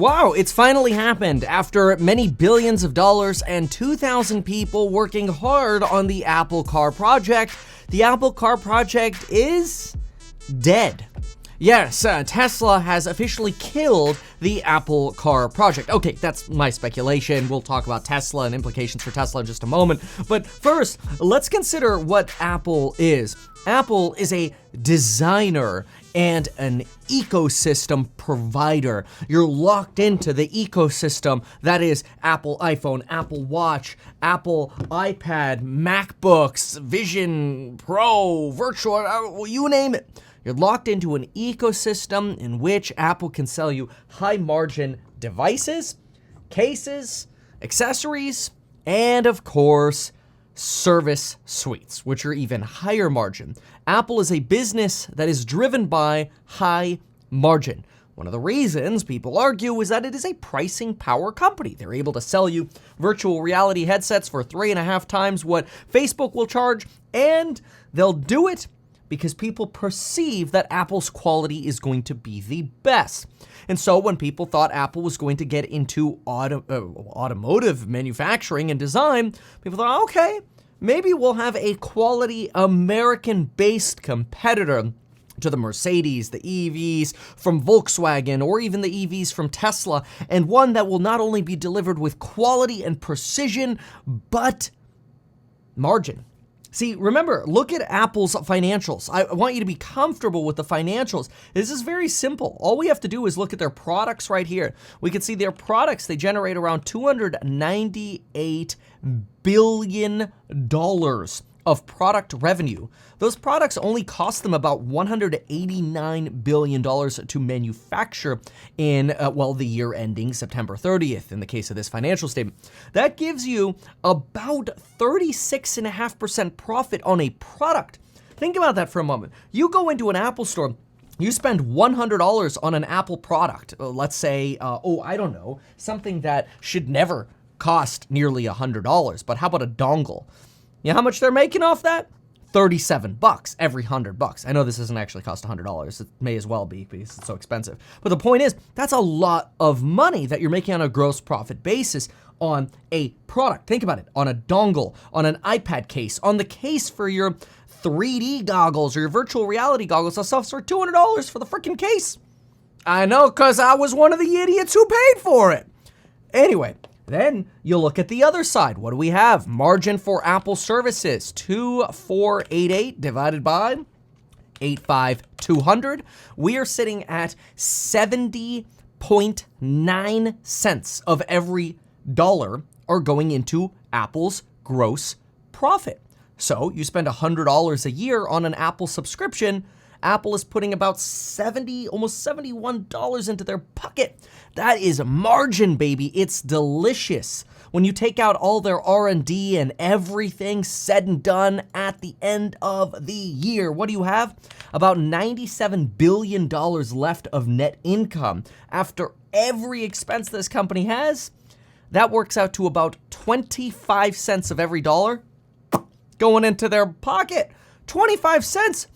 Wow, it's finally happened. After many billions of dollars and 2,000 people working hard on the Apple Car project, the Apple Car project is dead. Yes, Tesla has officially killed the Apple Car project. Okay, that's my speculation. We'll talk about Tesla and implications for Tesla in just a moment. But first, let's consider what Apple is. Apple is a designer and an ecosystem provider. You're locked into the ecosystem that is Apple iPhone, Apple Watch, Apple iPad, MacBooks, Vision Pro, Virtual, you name it. You're locked into an ecosystem in which Apple can sell you high margin devices, cases, accessories, and of course, service suites, which are even higher margin. Apple is a business that is driven by high margin. One of the reasons people argue is that it is a pricing power company. They're able to sell you virtual reality headsets for 3.5 times what Facebook will charge, and they'll do it because people perceive that Apple's quality is going to be the best. And so when people thought Apple was going to get into automotive manufacturing and design, people thought, okay, maybe we'll have a quality American-based competitor to the Mercedes, the EVs from Volkswagen, or even the EVs from Tesla, and one that will not only be delivered with quality and precision, but margin. See, remember, look at Apple's financials. I want you to be comfortable with the financials. This is very simple. All we have to do is look at their products right here. We can see their products, they generate around $298 billion of product revenue. Those products only cost them about $189 billion to manufacture in, the year ending September 30th, in the case of this financial statement. That gives you about 36.5% profit on a product. Think about that for a moment. You go into an Apple store, you spend $100 on an Apple product, let's say, something that should never cost nearly $100, but how about a dongle? You know how much they're making off that? $37 every $100. I know this doesn't actually cost $100. It may as well be because it's so expensive. But the point is, that's a lot of money that you're making on a gross profit basis on a product. Think about it, on a dongle, on an iPad case, on the case for your 3D goggles or your virtual reality goggles. That stuff's for $200 for the freaking case. I know, because I was one of the idiots who paid for it. Anyway, then you look at the other side. What do we have? Margin for Apple services, 2,488 divided by 8,5,200. We are sitting at 70.9 cents of every dollar are going into Apple's gross profit. So you spend $100 a year on an Apple subscription, Apple is putting about almost $71 into their pocket. That is margin, baby. It's delicious. When you take out all their R&D and everything said and done at the end of the year, what do you have? About $97 billion left of net income. After every expense this company has, that works out to about 25 cents of every dollar going into their pocket. 25 cents?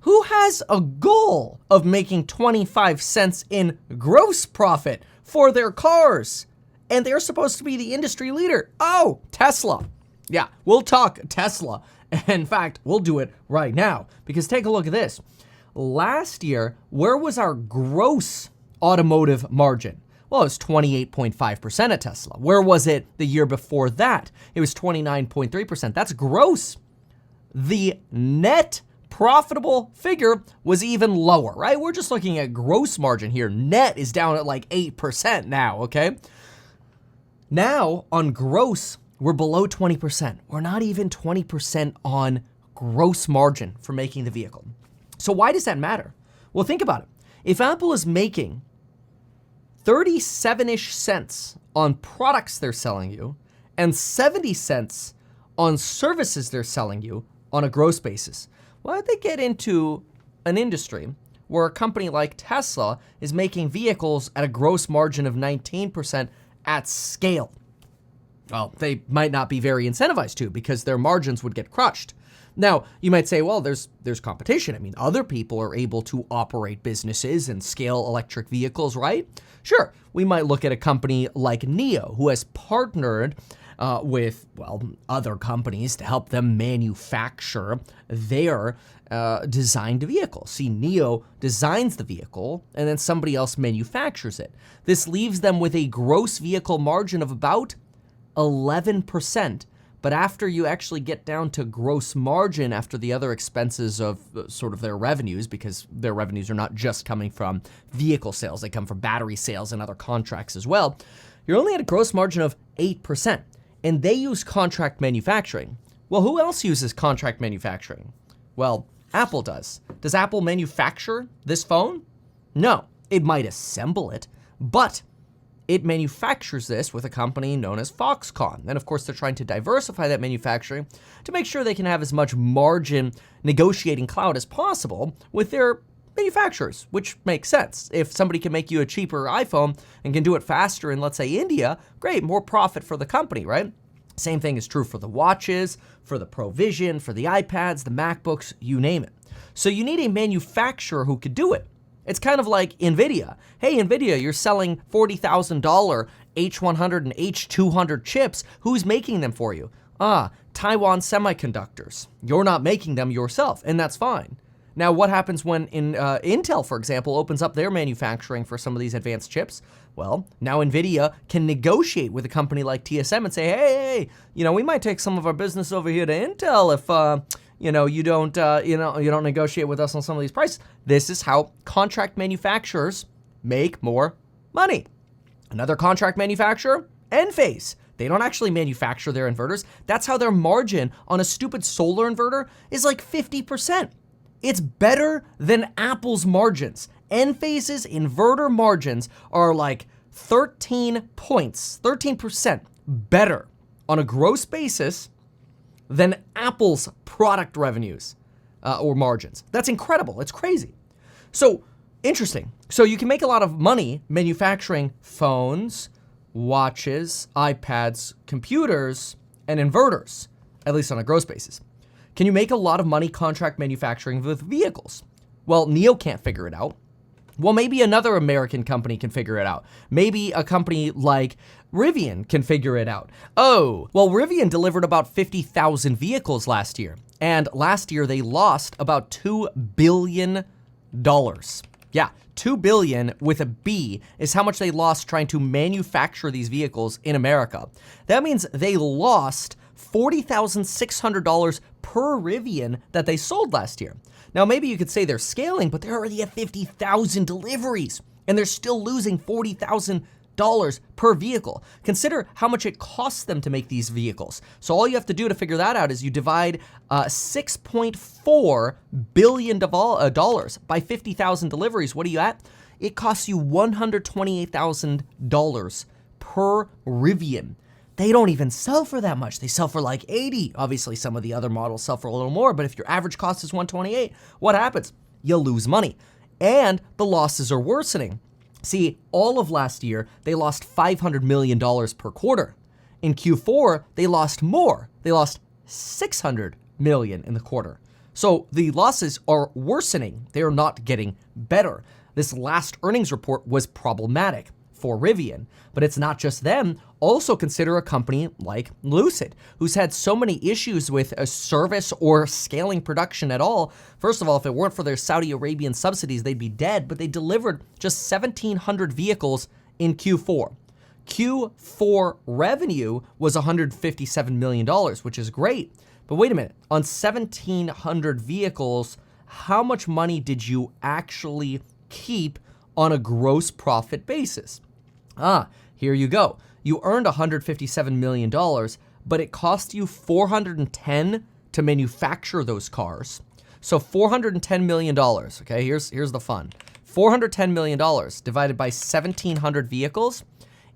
Who has a goal of making 25 cents in gross profit for their cars? And they're supposed to be the industry leader. Oh, Tesla. Yeah, we'll talk Tesla. In fact, we'll do it right now because take a look at this. Last year, where was our gross automotive margin? Well, it was 28.5% at Tesla. Where was it the year before that? It was 29.3%. That's gross. The net profitable figure was even lower, right? We're just looking at gross margin here. Net is down at like 8% now, okay? Now, on gross, we're below 20%. We're not even 20% on gross margin for making the vehicle. So why does that matter? Well, think about it. If Apple is making 37-ish cents on products they're selling you and 70 cents on services they're selling you on a gross basis, why don't they get into an industry where a company like Tesla is making vehicles at a gross margin of 19% at scale? Well, they might not be very incentivized to because their margins would get crushed. Now, you might say, well, there's competition. I mean, other people are able to operate businesses and scale electric vehicles, right? Sure, we might look at a company like NIO, who has partnered with, well, other companies to help them manufacture their designed vehicle. See, NIO designs the vehicle and then somebody else manufactures it. This leaves them with a gross vehicle margin of about 11%. But after you actually get down to gross margin, after the other expenses of sort of their revenues, because their revenues are not just coming from vehicle sales, they come from battery sales and other contracts as well, you're only at a gross margin of 8%. And they use contract manufacturing. Well, who else uses contract manufacturing? Well, Apple does. Does Apple manufacture this phone? No, it might assemble it, but it manufactures this with a company known as Foxconn. And of course, they're trying to diversify that manufacturing to make sure they can have as much margin negotiating clout as possible with their manufacturers, which makes sense. If somebody can make you a cheaper iPhone and can do it faster in, let's say, India, great, more profit for the company, right? Same thing is true for the watches, for the Pro Vision, for the iPads, the MacBooks, you name it. So you need a manufacturer who could do it. It's kind of like NVIDIA. Hey, NVIDIA, you're selling $40,000 H100 and H200 chips. Who's making them for you? Taiwan Semiconductors. You're not making them yourself, and that's fine. Now, what happens when Intel, for example, opens up their manufacturing for some of these advanced chips? Well, now NVIDIA can negotiate with a company like TSM and say, hey, we might take some of our business over here to Intel if you don't negotiate with us on some of these prices. This is how contract manufacturers make more money. Another contract manufacturer, Enphase. They don't actually manufacture their inverters. That's how their margin on a stupid solar inverter is like 50%. It's better than Apple's margins. Enphase's inverter margins are like 13% better on a gross basis than Apple's product revenues or margins. That's incredible. It's crazy. So interesting. So you can make a lot of money manufacturing phones, watches, iPads, computers, and inverters, at least on a gross basis. Can you make a lot of money contract manufacturing with vehicles? Well, NIO can't figure it out. Well, maybe another American company can figure it out. Maybe a company like Rivian can figure it out. Oh, well, Rivian delivered about 50,000 vehicles last year. And last year they lost about $2 billion. Yeah, $2 billion with a B is how much they lost trying to manufacture these vehicles in America. That means they lost $40,600 per Rivian that they sold last year. Now, maybe you could say they're scaling, but they're already at 50,000 deliveries, and they're still losing $40,000 per vehicle. Consider how much it costs them to make these vehicles. So all you have to do to figure that out is you divide $6.4 billion by 50,000 deliveries. What are you at? It costs you $128,000 per Rivian. They don't even sell for that much. They sell for like 80. Obviously, some of the other models sell for a little more, but if your average cost is 128, what happens? You'll lose money. And the losses are worsening. See, all of last year, they lost $500 million per quarter. In Q4, they lost more. They lost $600 million in the quarter. So the losses are worsening. They are not getting better. This last earnings report was problematic for Rivian, but it's not just them. Also consider a company like Lucid, who's had so many issues with a service or scaling production at all. First of all, if it weren't for their Saudi Arabian subsidies, they'd be dead, but they delivered just 1,700 vehicles in Q4. Q4 revenue was $157 million, which is great. But wait a minute, on 1,700 vehicles, how much money did you actually keep on a gross profit basis? Here you go. You earned $157 million, but it cost you $410 to manufacture those cars. So $410 million, okay, here's the fun. $410 million divided by 1,700 vehicles,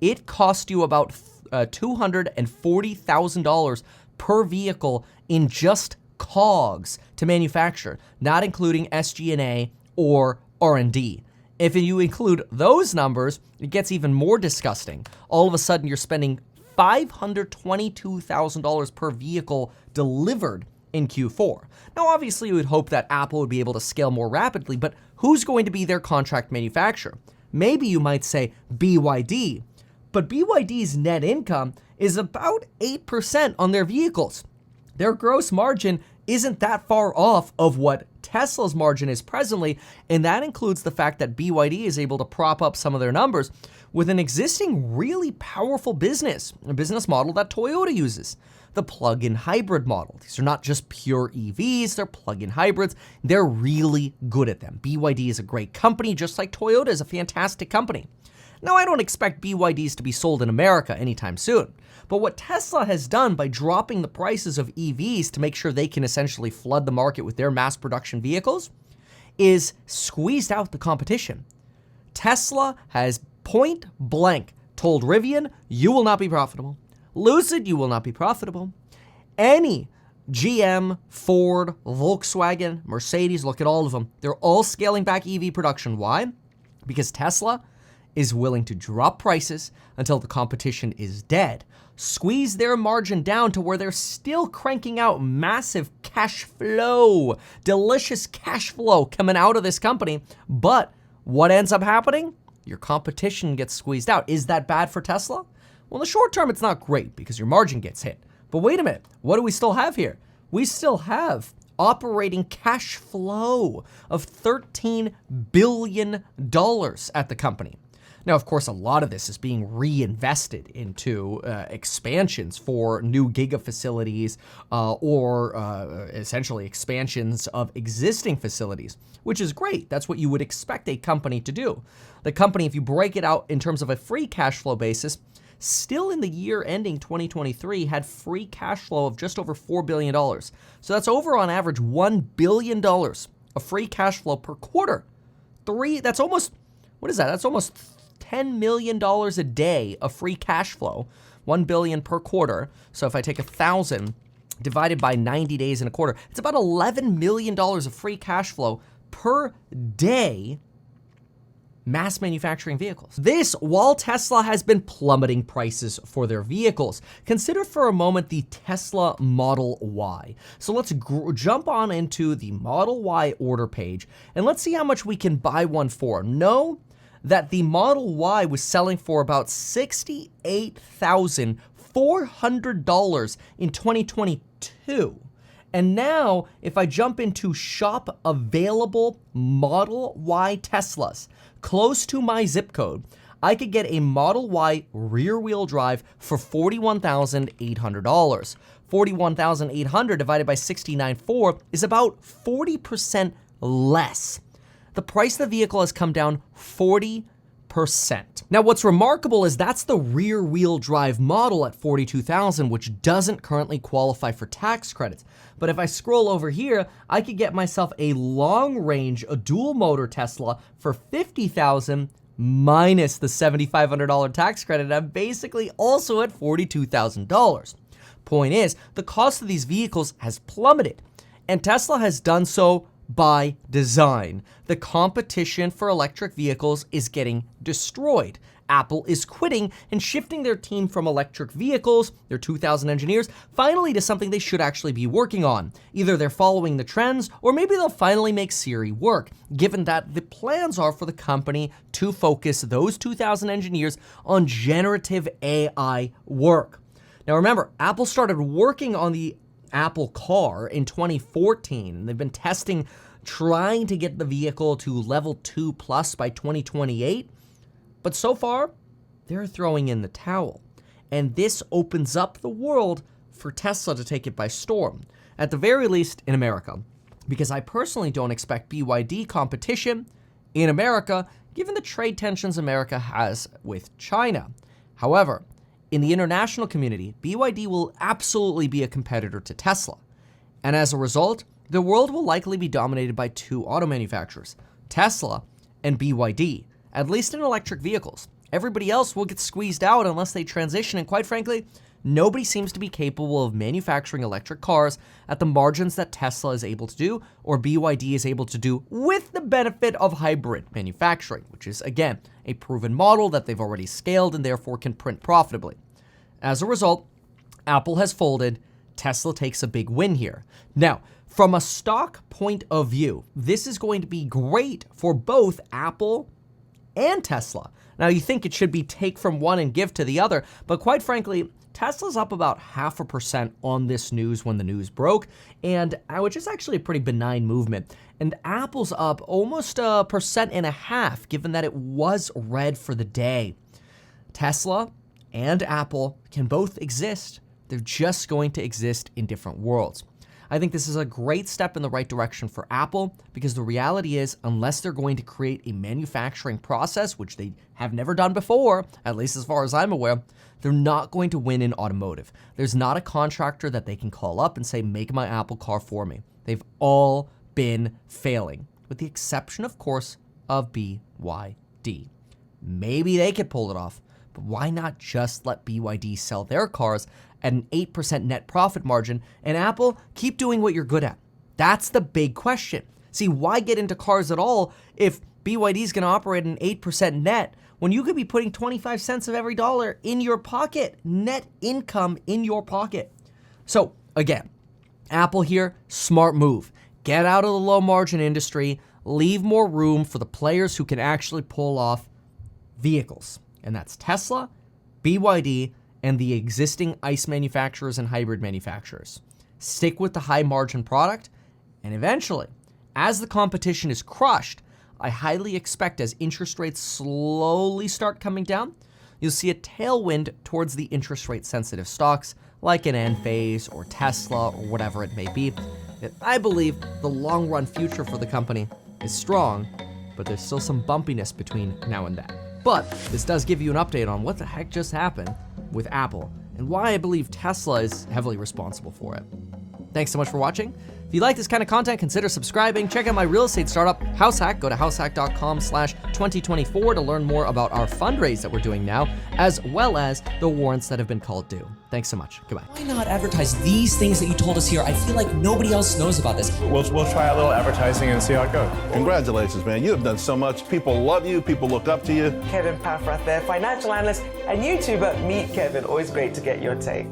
it cost you about $240,000 per vehicle in just COGS to manufacture, not including SG&A or R&D. If you include those numbers, it gets even more disgusting. All of a sudden, you're spending $522,000 per vehicle delivered in Q4. Now, obviously, you would hope that Apple would be able to scale more rapidly, but who's going to be their contract manufacturer? Maybe you might say BYD, but BYD's net income is about 8% on their vehicles. Their gross margin isn't that far off of what Tesla's margin is presently, and that includes the fact that BYD is able to prop up some of their numbers with an existing really powerful business, a business model that Toyota uses, the plug-in hybrid model. These are not just pure EVs, they're plug-in hybrids. They're really good at them. BYD is a great company, just like Toyota is a fantastic company. Now, I don't expect BYDs to be sold in America anytime soon, but what Tesla has done by dropping the prices of EVs to make sure they can essentially flood the market with their mass production vehicles is squeezed out the competition. Tesla has point blank told Rivian, you will not be profitable. Lucid, you will not be profitable. Any GM, Ford, Volkswagen, Mercedes, look at all of them. They're all scaling back EV production. Why? Because Tesla is willing to drop prices until the competition is dead, squeeze their margin down to where they're still cranking out massive cash flow, delicious cash flow coming out of this company. But what ends up happening? Your competition gets squeezed out. Is that bad for Tesla? Well, in the short term, it's not great because your margin gets hit. But wait a minute, what do we still have here? We still have operating cash flow of $13 billion at the company. Now, of course, a lot of this is being reinvested into expansions for new giga facilities or essentially expansions of existing facilities, which is great. That's what you would expect a company to do. The company, if you break it out in terms of a free cash flow basis, still in the year ending 2023 had free cash flow of just over $4 billion. So that's over on average $1 billion of free cash flow per quarter. That's almost $10 million a day of free cash flow, $1 billion per quarter. So if I take 1,000 divided by 90 days in a quarter, it's about $11 million of free cash flow per day mass manufacturing vehicles. This while Tesla has been plummeting prices for their vehicles. Consider for a moment the Tesla Model Y. So let's jump on into the Model Y order page and let's see how much we can buy one for. Know that the Model Y was selling for about $68,400 in 2022. And now, if I jump into shop available Model Y Teslas close to my zip code, I could get a Model Y rear-wheel drive for $41,800. $41,800 divided by 69.4 is about 40% less. The price of the vehicle has come down 40%. Now, what's remarkable is that's the rear-wheel drive model at $42,000, which doesn't currently qualify for tax credits. But if I scroll over here, I could get myself a long-range, a dual-motor Tesla for $50,000 minus the $7,500 tax credit. I'm basically also at $42,000. Point is, the cost of these vehicles has plummeted, and Tesla has done so by design. The competition for electric vehicles is getting destroyed. Apple is quitting and shifting their team from electric vehicles, their 2,000 engineers, finally to something they should actually be working on. Either they're following the trends, or maybe they'll finally make Siri work, given that the plans are for the company to focus those 2,000 engineers on generative AI work. Now remember, Apple started working on the Apple Car in 2014. They've been testing, trying to get the vehicle to level 2 plus by 2028. But so far, they're throwing in the towel. And this opens up the world for Tesla to take it by storm, at the very least in America. Because I personally don't expect BYD competition in America, given the trade tensions America has with China. However, in the international community, BYD will absolutely be a competitor to Tesla. And as a result, the world will likely be dominated by two auto manufacturers, Tesla and BYD, at least in electric vehicles. Everybody else will get squeezed out unless they transition, and quite frankly, nobody seems to be capable of manufacturing electric cars at the margins that Tesla is able to do, or BYD is able to do, with the benefit of hybrid manufacturing, which is, again, a proven model that they've already scaled and therefore can print profitably. As a result, Apple has folded, Tesla takes a big win here. Now, from a stock point of view, this is going to be great for both Apple and Tesla. Now, you think it should be take from one and give to the other, but quite frankly, Tesla's up about 0.5% on this news when the news broke, and which is actually a pretty benign movement. And Apple's up almost 1.5%, given that it was red for the day. Tesla and Apple can both exist. They're just going to exist in different worlds. I think this is a great step in the right direction for Apple, because the reality is, unless they're going to create a manufacturing process, which they have never done before, at least as far as I'm aware, they're not going to win in automotive. There's not a contractor that they can call up and say, make my Apple car for me. They've all been failing, with the exception, of course, of BYD. Maybe they could pull it off, but why not just let BYD sell their cars at an 8% net profit margin, and Apple, keep doing what you're good at? That's the big question. See, why get into cars at all if BYD is going to operate an 8% net when you could be putting 25 cents of every dollar in your pocket, net income in your pocket? So again, Apple here, smart move. Get out of the low margin industry, leave more room for the players who can actually pull off vehicles. And that's Tesla, BYD, and the existing ICE manufacturers and hybrid manufacturers. Stick with the high margin product, and eventually, as the competition is crushed, I highly expect as interest rates slowly start coming down, you'll see a tailwind towards the interest rate sensitive stocks like an Enphase or Tesla or whatever it may be. And I believe the long run future for the company is strong, but there's still some bumpiness between now and then. But this does give you an update on what the heck just happened with Apple and why I believe Tesla is heavily responsible for it. Thanks so much for watching. If you like this kind of content, consider subscribing. Check out my real estate startup, HouseHack. Go to househack.com/2024 to learn more about our fundraise that we're doing now, as well as the warrants that have been called due. Thanks so much. Goodbye. Why not advertise these things that you told us here? I feel like nobody else knows about this. We'll try a little advertising and see how it goes. Congratulations, man. You have done so much. People love you. People look up to you. Kevin Paffrath there, financial analyst and YouTuber. Meet Kevin. Always great to get your take.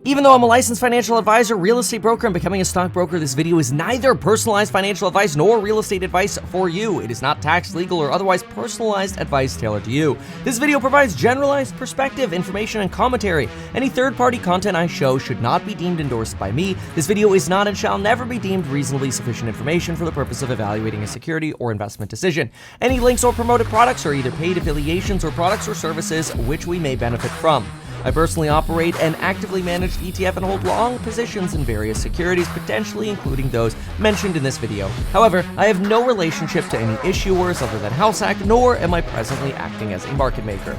Even though I'm a licensed financial advisor, real estate broker, and becoming a stockbroker, this video is neither personalized financial advice nor real estate advice for you. It is not tax, legal, or otherwise personalized advice tailored to you. This video provides generalized perspective, information, and commentary. Any third-party content I show should not be deemed endorsed by me. This video is not and shall never be deemed reasonably sufficient information for the purpose of evaluating a security or investment decision. Any links or promoted products are either paid affiliations or products or services which we may benefit from. I personally operate an actively managed ETF and hold long positions in various securities, potentially including those mentioned in this video. However, I have no relationship to any issuers other than HouseHack, nor am I presently acting as a market maker.